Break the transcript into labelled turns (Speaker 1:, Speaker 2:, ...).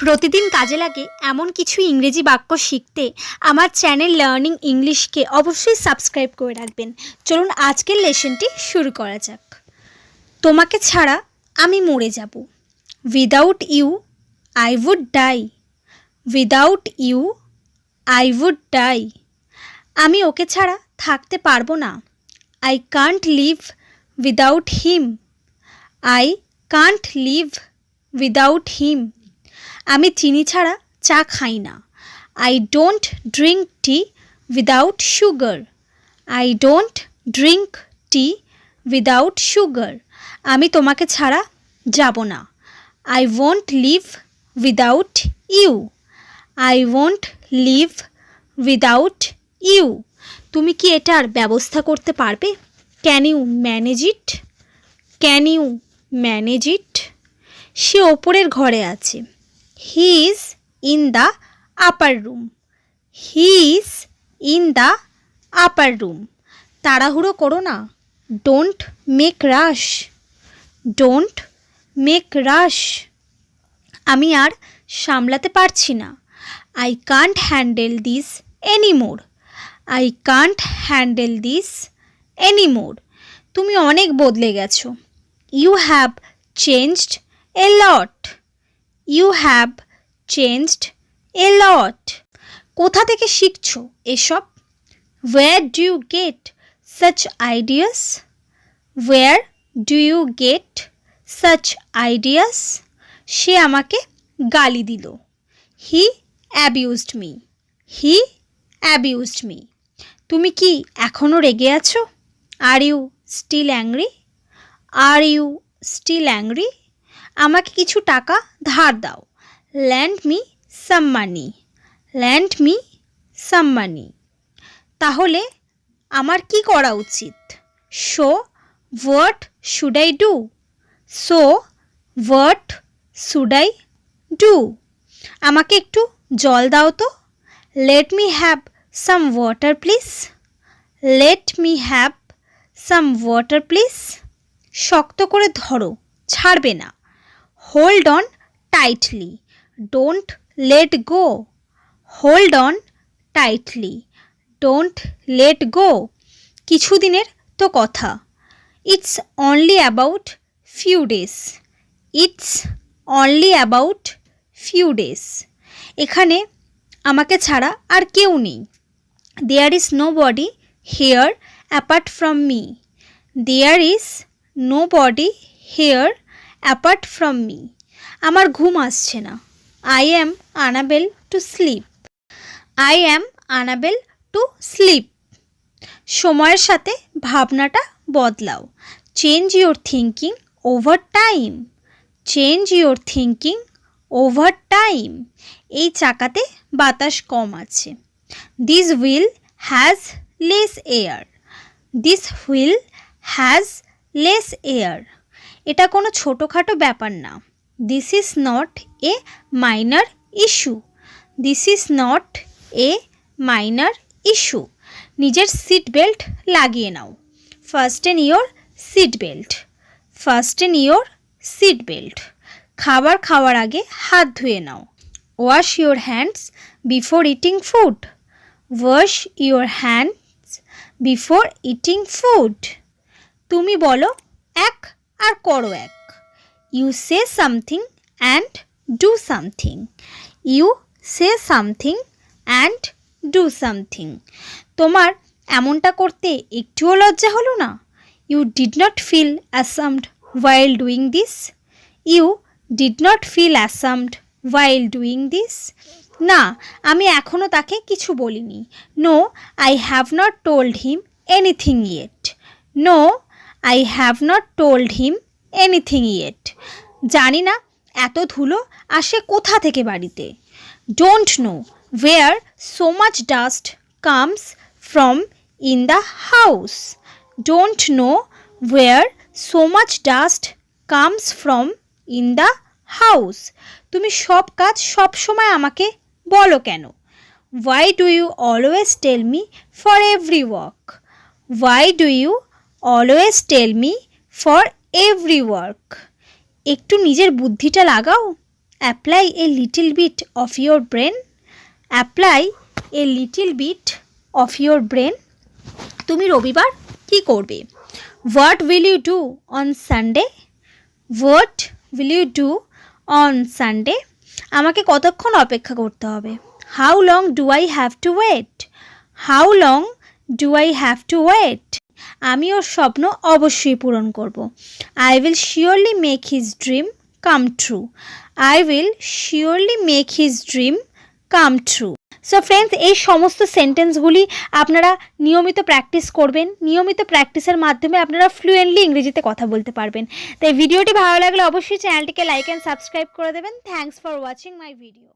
Speaker 1: প্রতিদিন কাজে লাগে এমন কিছু ইংরেজি বাক্য শিখতে আমার চ্যানেল লার্নিং ইংলিশকে অবশ্যই সাবস্ক্রাইব করে রাখবেন। চলুন আজকের লেসনটি শুরু করা যাক। তোমাকে ছাড়া আমি মরে যাব। Without you I would die. Without you I would die. আমি ওকে ছাড়া থাকতে পারবো না। I can't live without him. I can't live without him. আমি চিনি ছাড়া চা খাই না। I don't drink tea without sugar. I don't drink tea without sugar. আমি তোমাকে ছাড়া যাব না। I won't leave without you. I won't leave without you. তুমি কি এটার ব্যবস্থা করতে পারবে? Can you manage it? Can you manage it? সে ওপরের ঘরে আছে। He is in the upper room. He is in the upper room. তাড়াহুড়ো করো না। Don't make rush. Don't make rush. আমি আর সামলাতে পারছি না। I can't handle this anymore. I can't handle this anymore. তুমি অনেক বদলে গেছো। You have changed a lot. You have changed a lot. কোথা থেকে শিখছো এসব? Where do you get such ideas? Where do you get such ideas? সে আমাকে গালি দিল। He abused me. He abused me. তুমি কি এখনো রেগে আছো? Are you still angry? Are you still angry? আমাকে কিছু টাকা ধার দাও। Lend me some money. Lend me some money. তাহলে আমার কি করা উচিত? So what should I do? So what should I do? আমাকে একটু জল দাও তো। Let me have some water please. Let me have some water please. শক্ত করে ধরো, ছাড়বে না। Hold on tightly. Don't let go. Hold on tightly. Don't let go. কিছুদিনের তো কথা। It's only about few days. It's only about few days. এখানে আমাকে ছাড়া আর কেউ নেই। There is nobody here apart from me. There is nobody here apart from me. আমার ঘুম আসছে না। I am unable to sleep. I am unable to sleep. সময়ের সাথে ভাবনাটা বদলাও। Change your thinking over time. Change your thinking over time. এই চাকাতে বাতাস কম আছে। This wheel has less air. This wheel has less air. এটা কোনো ছোটোখাটো ব্যাপার না। This is not a minor issue. This is not a minor issue. নিজের seat belt লাগিয়ে নাও। Fasten your seat belt. Fasten your seat belt. খাবার খাওয়ার আগে হাত ধুয়ে নাও। Wash your hands before eating food. Wash your hands before eating food. তুমি বলো এক আর করো এক। You say something and do something. You say something and do something. তোমার এমনটা করতে একটুও লজ্জা হলো না? You did not feel ashamed while doing this. You did not feel ashamed while doing this. না, আমি এখনো তাকে কিছু বলিনি। No, I have not told him anything yet. No, I have not told him anything yet. জানি না এত ধুলো আসে কোথা থেকে বাড়িতে। Don't know where so much dust comes from in the house. Don't know where so much dust comes from in the house. তুমি সব কাজ সব সময় আমাকে বলো কেন? Why do you always tell me for every work? Why do you always tell me for every work? একটু নিজের বুদ্ধিটা লাগাও। Apply a little bit of your brain, apply a little bit of your brain. তুমি রবিবার কী করবে? What will you do on Sunday, what will you do on Sunday. আমাকে কতক্ষণ অপেক্ষা করতে হবে? How long do I have to wait, how long do I have to wait. আমি ওর স্বপ্ন অবশ্যই পূরণ করব। I will surely make his dream come true, I will surely make his dream come true. So friends, এই সমস্ত সেন্টেন্সগুলি আপনারা নিয়মিত প্র্যাকটিস করবেন। নিয়মিত প্র্যাকটিসের মাধ্যমে আপনারা ফ্লুয়েন্টলি ইংরেজিতে কথা বলতে পারবেন। তাই ভিডিওটি ভালো লাগলে অবশ্যই চ্যানেলটিকে লাইক অ্যান্ড সাবস্ক্রাইব করে দেবেন। Thanks for watching my video.